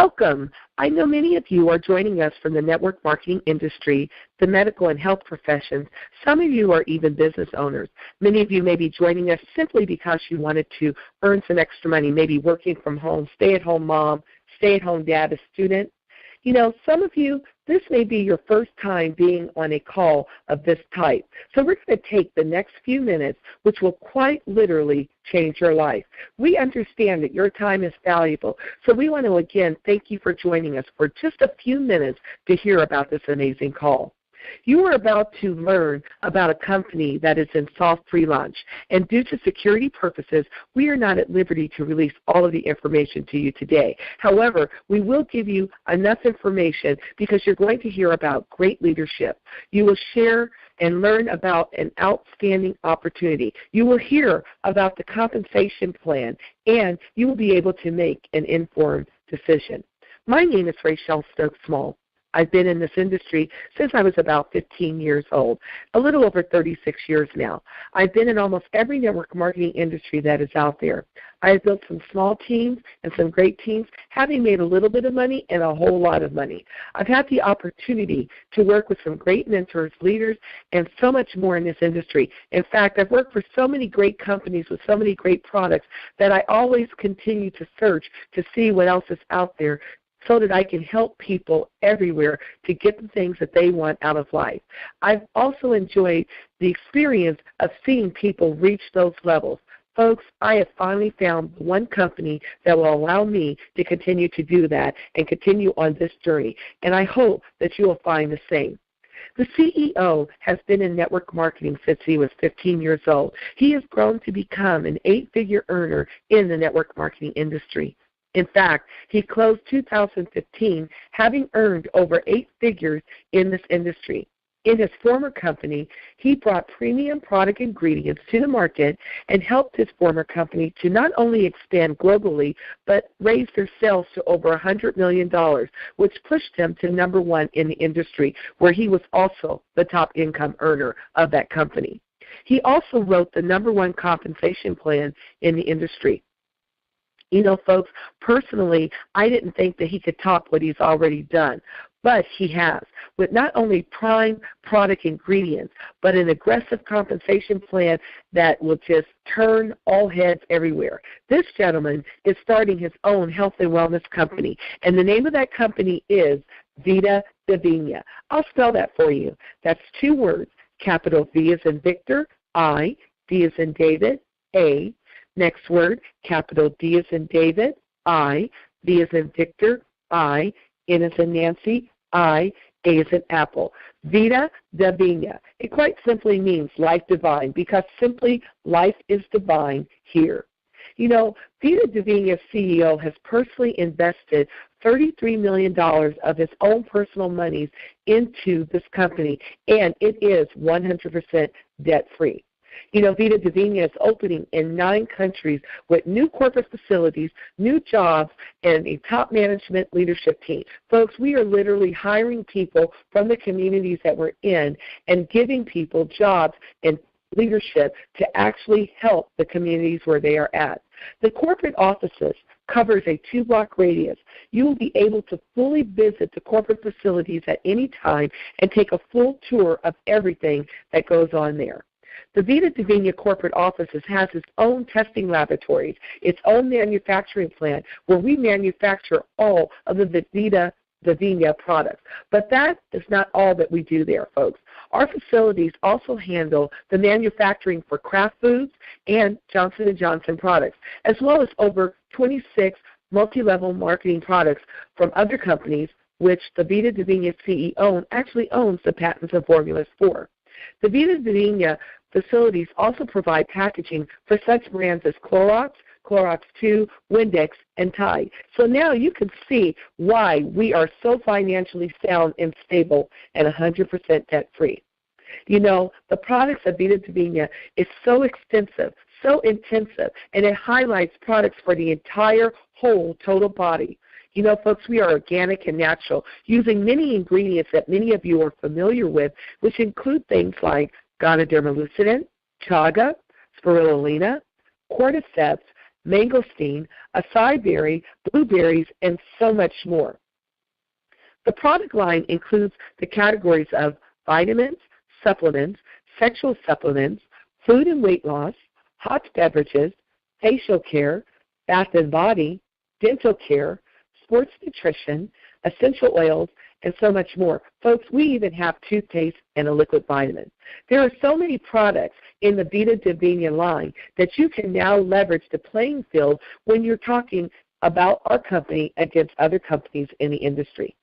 Welcome. I know many of you are joining us from the network marketing industry, the medical and health professions. Some of you are even business owners. Many of you may be joining us simply because you wanted to earn some extra money, maybe working from home, stay-at-home mom, stay-at-home dad, a student. You know, some of you, this may be your first time being on a call of this type. So we're going to take the next few minutes, which will quite literally change your life. We understand that your time is valuable, so we want to, again, thank you for joining us for just a few minutes to hear about this amazing call. You are about to learn about a company that is in soft pre-launch, and due to security purposes, we are not at liberty to release all of the information to you today. However, we will give you enough information because you're going to hear about great leadership. You will share and learn about an outstanding opportunity. You will hear about the compensation plan, and you will be able to make an informed decision. My name is Rachel Stokes-Small. I've been in this industry since I was about 15 years old, a little over 36 years now. I've been in almost every network marketing industry that is out there. I have built some small teams and some great teams, having made a little bit of money and a whole lot of money. I've had the opportunity to work with some great mentors, leaders, and so much more in this industry. In fact, I've worked for so many great companies with so many great products that I always continue to search to see what else is out there, so that I can help people everywhere to get the things that they want out of life. I've also enjoyed the experience of seeing people reach those levels. Folks, I have finally found one company that will allow me to continue to do that and continue on this journey, and I hope that you will find the same. The CEO has been in network marketing since he was 15 years old. He has grown to become an 8-figure earner in the network marketing industry. In fact, he closed 2015 having earned over 8 figures in this industry. In his former company, he brought premium product ingredients to the market and helped his former company to not only expand globally, but raise their sales to over $100 million, which pushed him to number 1 in the industry, where he was also the top income earner of that company. He also wrote the number 1 compensation plan in the industry. You know, folks, personally, I didn't think that he could top what he's already done, but he has, with not only prime product ingredients, but an aggressive compensation plan that will just turn all heads everywhere. This gentleman is starting his own health and wellness company, and the name of that company is Vida Divina. I'll spell that for you. That's 2 words, capital V as in Victor, I, D as in David, A. Next word, capital D as in David, I, V as in Victor, I, N as in Nancy, I, A as in Apple. Vida Divina. It quite simply means life divine, because simply life is divine here. You know, Vida Divina's CEO has personally invested $33 million of his own personal monies into this company, and it is 100% debt-free. You know, Vida Divina is opening in 9 countries with new corporate facilities, new jobs, and a top management leadership team. Folks, we are literally hiring people from the communities that we're in and giving people jobs and leadership to actually help the communities where they are at. The corporate offices covers a 2-block radius. You will be able to fully visit the corporate facilities at any time and take a full tour of everything that goes on there. The Vida Divina corporate offices has its own testing laboratories, its own manufacturing plant, where we manufacture all of the Vida Divina products. But that is not all that we do there, folks. Our facilities also handle the manufacturing for Kraft Foods and Johnson & Johnson products, as well as over 26 multi-level marketing products from other companies, which the Vida Divina CEO actually owns the patents and formulas for. The Vida Divina facilities also provide packaging for such brands as Clorox, Clorox 2, Windex, and Tide. So now you can see why we are so financially sound and stable and 100% debt-free. You know, the products of Vida Divina is so extensive, so intensive, and it highlights products for the entire whole total body. You know, folks, we are organic and natural, using many ingredients that many of you are familiar with, which include things like Ganoderma lucidum, chaga, spirulina, cordyceps, mangosteen, acai berry, blueberries, and so much more. The product line includes the categories of vitamins, supplements, sexual supplements, food and weight loss, hot beverages, facial care, bath and body, dental care, sports nutrition, essential oils, and so much more. Folks, we even have toothpaste and a liquid vitamin. There are so many products in the Vida Divina line that you can now leverage the playing field when you're talking about our company against other companies in the industry.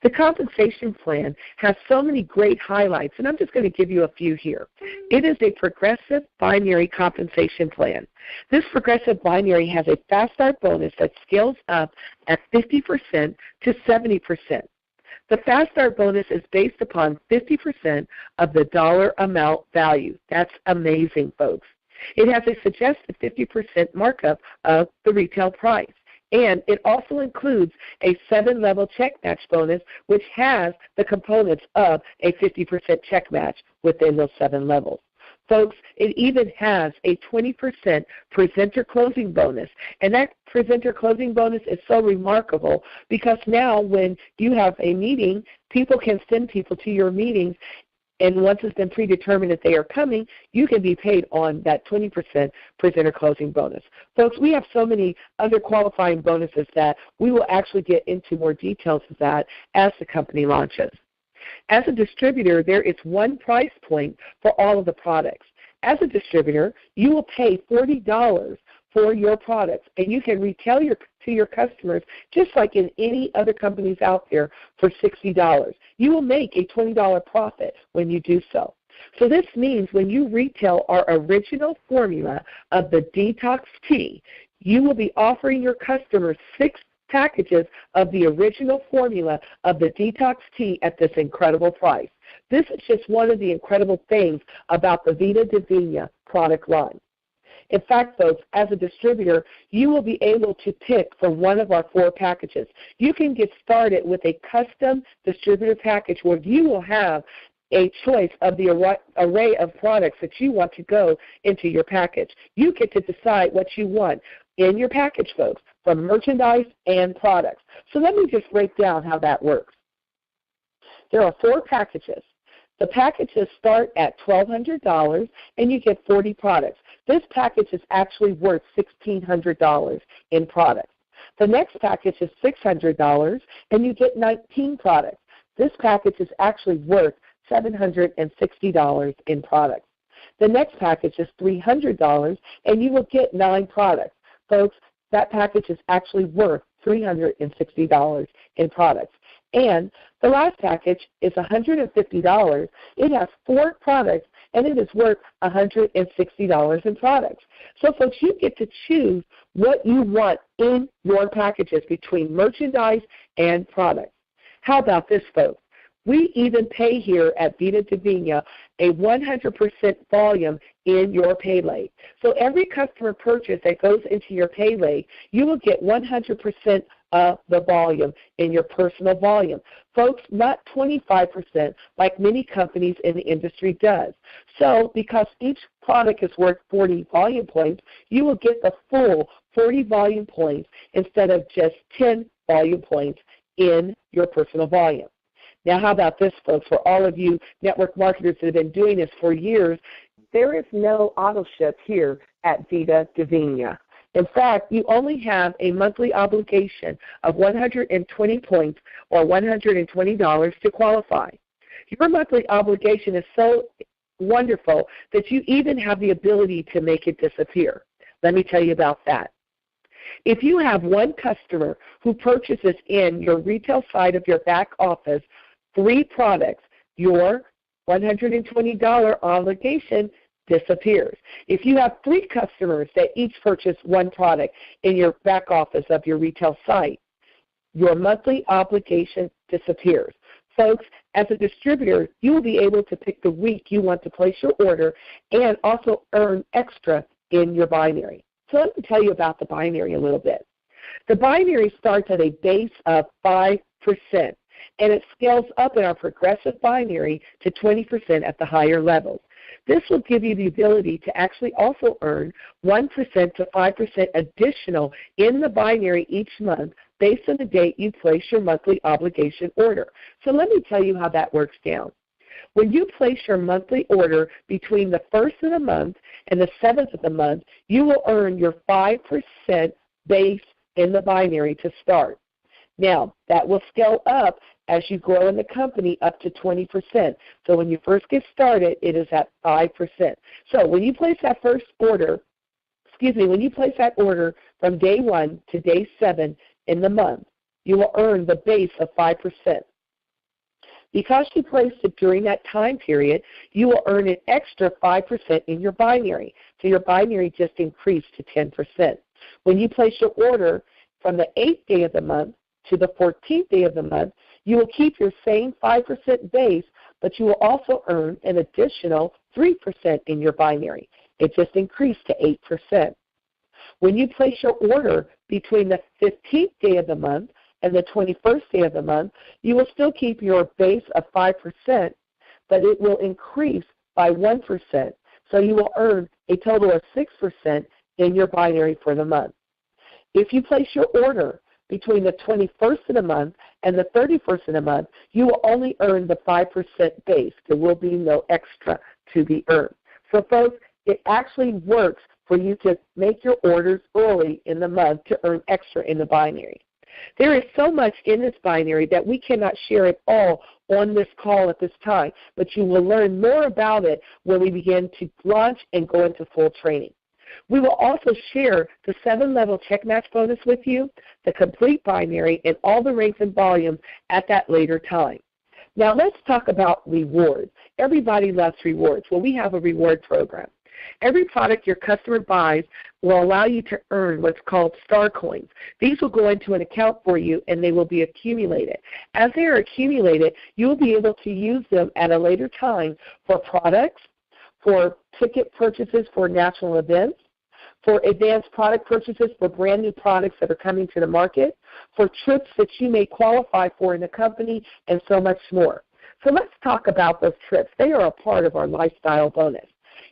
The compensation plan has so many great highlights, and I'm just going to give you a few here. It is a progressive binary compensation plan. This progressive binary has a fast start bonus that scales up at 50% to 70%. The fast start bonus is based upon 50% of the dollar amount value. That's amazing, folks. It has a suggested 50% markup of the retail price. And it also includes a 7-level check match bonus, which has the components of a 50% check match within those 7 levels. Folks, it even has a 20% presenter closing bonus. And that presenter closing bonus is so remarkable because now when you have a meeting, people can send people to your meetings. And once it's been predetermined that they are coming, you can be paid on that 20% presenter closing bonus. Folks, we have so many other qualifying bonuses that we will actually get into more details of that as the company launches. As a distributor, there is one price point for all of the products. As a distributor, you will pay $40 for your products, and you can retail to your customers just like in any other companies out there for $60. You will make a $20 profit when you do so. So this means when you retail our original formula of the Detox Tea, you will be offering your customers 6 packages of the original formula of the Detox Tea at this incredible price. This is just one of the incredible things about the Vida Divina product line. In fact, folks, as a distributor, you will be able to pick from one of our 4 packages. You can get started with a custom distributor package where you will have a choice of the array of products that you want to go into your package. You get to decide what you want in your package, folks, from merchandise and products. So let me just break down how that works. There are 4 packages. The packages start at $1,200, and you get 40 products. This package is actually worth $1,600 in products. The next package is $600, and you get 19 products. This package is actually worth $760 in products. The next package is $300, and you will get 9 products. Folks, that package is actually worth $360 in products. And the last package is $150. It has 4 products, and it is worth $160 in products. So, folks, you get to choose what you want in your packages between merchandise and products. How about this, folks? We even pay here at Vida Divina a 100% volume in your pay leg. So every customer purchase that goes into your pay leg, you will get 100% of the volume in your personal volume. Folks, not 25% like many companies in the industry does. So because each product is worth 40 volume points, you will get the full 40 volume points instead of just 10 volume points in your personal volume. Now, how about this, folks? For all of you network marketers that have been doing this for years, there is no auto ship here at Vida Divina. In fact, you only have a monthly obligation of 120 points or $120 to qualify. Your monthly obligation is so wonderful that you even have the ability to make it disappear. Let me tell you about that. If you have one customer who purchases in your retail side of your back office 3 products, your $120 obligation disappears. If you have 3 customers that each purchase 1 product in your back office of your retail site, your monthly obligation disappears. Folks, as a distributor, you will be able to pick the week you want to place your order and also earn extra in your binary. So let me tell you about the binary a little bit. The binary starts at a base of 5%, and it scales up in our progressive binary to 20% at the higher levels. This will give you the ability to actually also earn 1% to 5% additional in the binary each month based on the date you place your monthly obligation order. So let me tell you how that works down. When you place your monthly order between the 1st of the month and the 7th of the month, you will earn your 5% base in the binary to start. Now, that will scale up as you grow in the company up to 20%. So when you first get started, it is at 5%. So when you place that when you place that order from day 1 to day 7 in the month, you will earn the base of 5%. Because you placed it during that time period, you will earn an extra 5% in your binary. So your binary just increased to 10%. When you place your order from the 8th day of the month to the 14th day of the month, you will keep your same 5% base, but you will also earn an additional 3% in your binary. It just increased to 8%. When you place your order between the 15th day of the month and the 21st day of the month, you will still keep your base of 5%, but it will increase by 1%. So you will earn a total of 6% in your binary for the month. If you place your order between the 21st of the month and the 31st of the month, you will only earn the 5% base. There will be no extra to be earned. So, folks, it actually works for you to make your orders early in the month to earn extra in the binary. There is so much in this binary that we cannot share it all on this call at this time, but you will learn more about it when we begin to launch and go into full training. We will also share the 7-level check match bonus with you, the complete binary, and all the ranks and volumes at that later time. Now let's talk about rewards. Everybody loves rewards. Well, we have a reward program. Every product your customer buys will allow you to earn what's called star coins. These will go into an account for you, and they will be accumulated. As they are accumulated, you will be able to use them at a later time for products, for ticket purchases for national events, for advanced product purchases for brand new products that are coming to the market, for trips that you may qualify for in the company, and so much more. So let's talk about those trips. They are a part of our lifestyle bonus.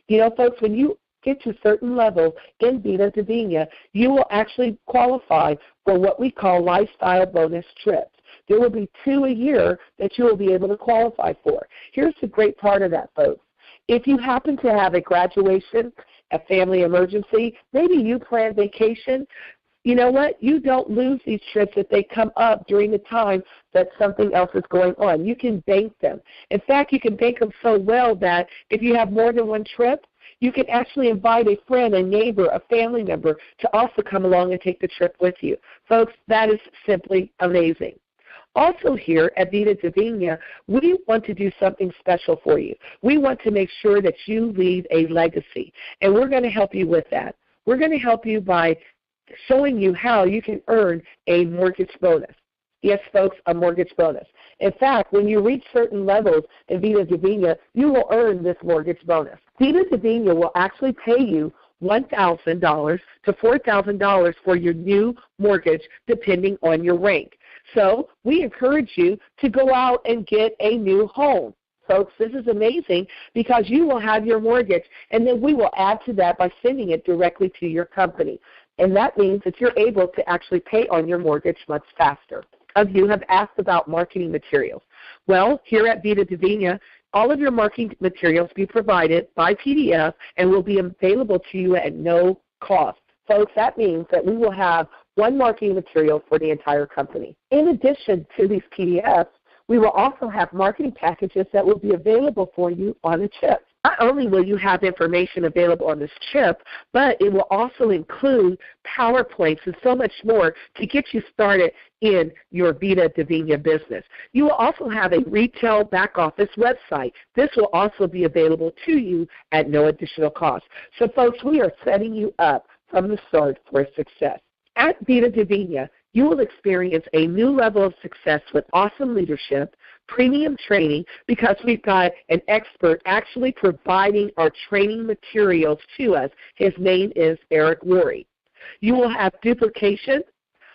You know, folks, when you get to certain levels in Vida Divina, you will actually qualify for what we call lifestyle bonus trips. There will be 2 a year that you will be able to qualify for. Here's the great part of that, folks. If you happen to have a graduation, a family emergency, maybe you plan vacation, you know what? You don't lose these trips if they come up during the time that something else is going on. You can bank them. In fact, you can bank them so well that if you have more than one trip, you can actually invite a friend, a neighbor, a family member to also come along and take the trip with you. Folks, that is simply amazing. Also here at Vida Divina, we want to do something special for you. We want to make sure that you leave a legacy, and we're going to help you with that. We're going to help you by showing you how you can earn a mortgage bonus. Yes, folks, a mortgage bonus. In fact, when you reach certain levels in Vida Divina, you will earn this mortgage bonus. Vida Divina will actually pay you $1,000 to $4,000 for your new mortgage, depending on your rank. So we encourage you to go out and get a new home. Folks, this is amazing because you will have your mortgage, and then we will add to that by sending it directly to your company. And that means that you're able to actually pay on your mortgage much faster. Of you have asked about marketing materials. Well, here at Vida Divina, all of your marketing materials be provided by PDF and will be available to you at no cost. Folks, that means that we will have one marketing material for the entire company. In addition to these PDFs, we will also have marketing packages that will be available for you on a chip. Not only will you have information available on this chip, but it will also include PowerPoints and so much more to get you started in your Vida Divina business. You will also have a retail back office website. This will also be available to you at no additional cost. So, folks, we are setting you up from the start for success. At Vida Divina, you will experience a new level of success with awesome leadership, premium training, because we've got an expert actually providing our training materials to us. His name is Eric Worre. You will have duplication,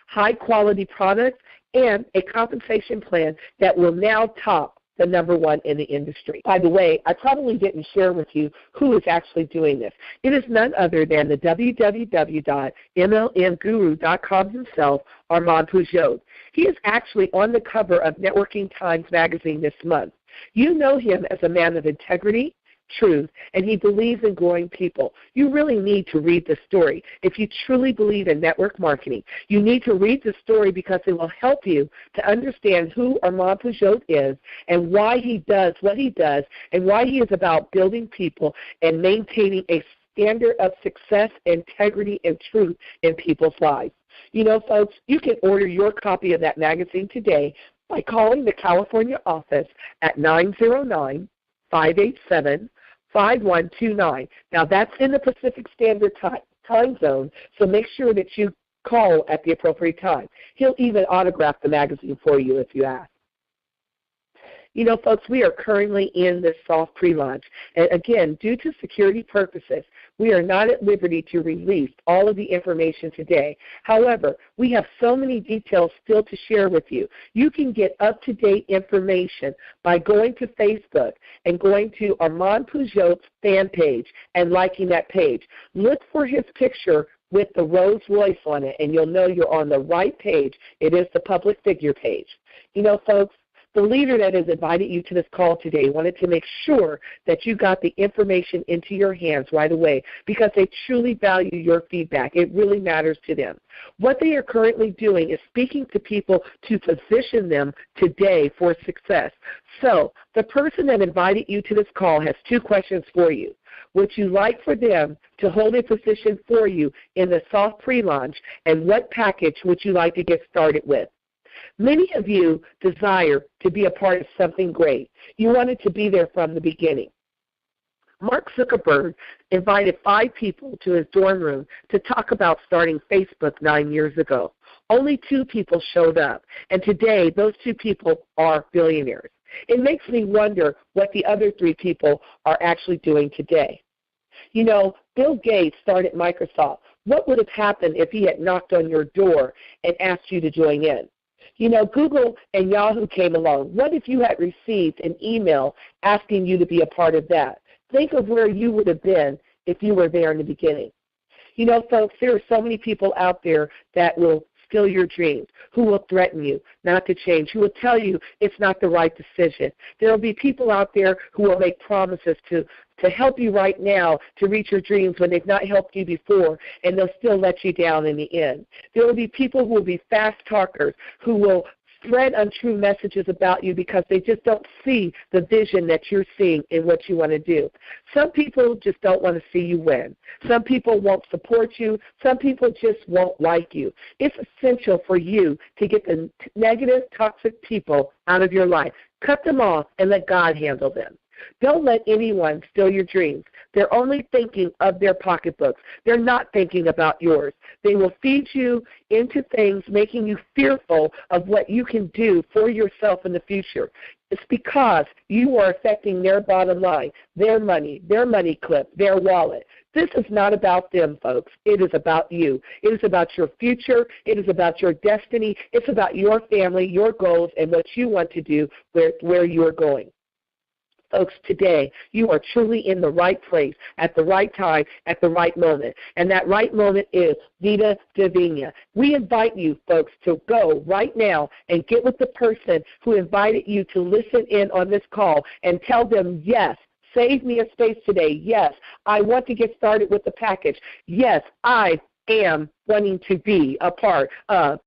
high-quality products, and a compensation plan that will now top the number one in the industry. By the way, I probably didn't share with you who is actually doing this. It is none other than the www.mlmguru.com himself, Armand Pujol. He is actually on the cover of Networking Times magazine this month. You know him as a man of integrity, truth, and he believes in growing people. You really need to read the story. If you truly believe in network marketing, you need to read the story because it will help you to understand who Armand Pujol is and why he does what he does and why he is about building people and maintaining a standard of success, integrity, and truth in people's lives. You know, folks, you can order your copy of that magazine today by calling the California office at 909-587-5129. Now, that's in the Pacific Standard Time Zone, so make sure that you call at the appropriate time. He'll even autograph the magazine for you if you ask. You know, folks, we are currently in this soft pre-launch. And again, due to security purposes, we are not at liberty to release all of the information today. However, we have so many details still to share with you. You can get up-to-date information by going to Facebook and going to Armand Pujol's fan page and liking that page. Look for his picture with the Rolls Royce on it, and you'll know you're on the right page. It is the public figure page. You know, folks, the leader that has invited you to this call today wanted to make sure that you got the information into your hands right away because they truly value your feedback. It really matters to them. What they are currently doing is speaking to people to position them today for success. So the person that invited you to this call has two questions for you. Would you like for them to hold a position for you in the soft pre-launch, and what package would you like to get started with? Many of you desire to be a part of something great. You wanted to be there from the beginning. Mark Zuckerberg invited 5 people to his dorm room to talk about starting Facebook 9 years ago. Only 2 people showed up, and today those 2 people are billionaires. It makes me wonder what the other 3 people are actually doing today. You know, Bill Gates started Microsoft. What would have happened if he had knocked on your door and asked you to join in? You know, Google and Yahoo came along. What if you had received an email asking you to be a part of that? Think of where you would have been if you were there in the beginning. You know, folks, there are so many people out there that will steal your dreams, who will threaten you not to change, who will tell you it's not the right decision. There will be people out there who will make promises to help you right now to reach your dreams when they've not helped you before, and they'll still let you down in the end. There will be people who will be fast talkers who will spread untrue messages about you because they just don't see the vision that you're seeing in what you want to do. Some people just don't want to see you win. Some people won't support you. Some people just won't like you. It's essential for you to get the negative, toxic people out of your life. Cut them off and let God handle them. Don't let anyone steal your dreams. They're only thinking of their pocketbooks. They're not thinking about yours. They will feed you into things making you fearful of what you can do for yourself in the future. It's because you are affecting their bottom line, their money clip, their wallet. This is not about them, folks. It is about you. It is about your future. It is about your destiny. It's about your family, your goals, and what you want to do where you're going. Folks, today you are truly in the right place at the right time at the right moment. And that right moment is Vida Divina. We invite you, folks, to go right now and get with the person who invited you to listen in on this call and tell them, yes, save me a space today. Yes, I want to get started with the package. Yes, I am wanting to be a part of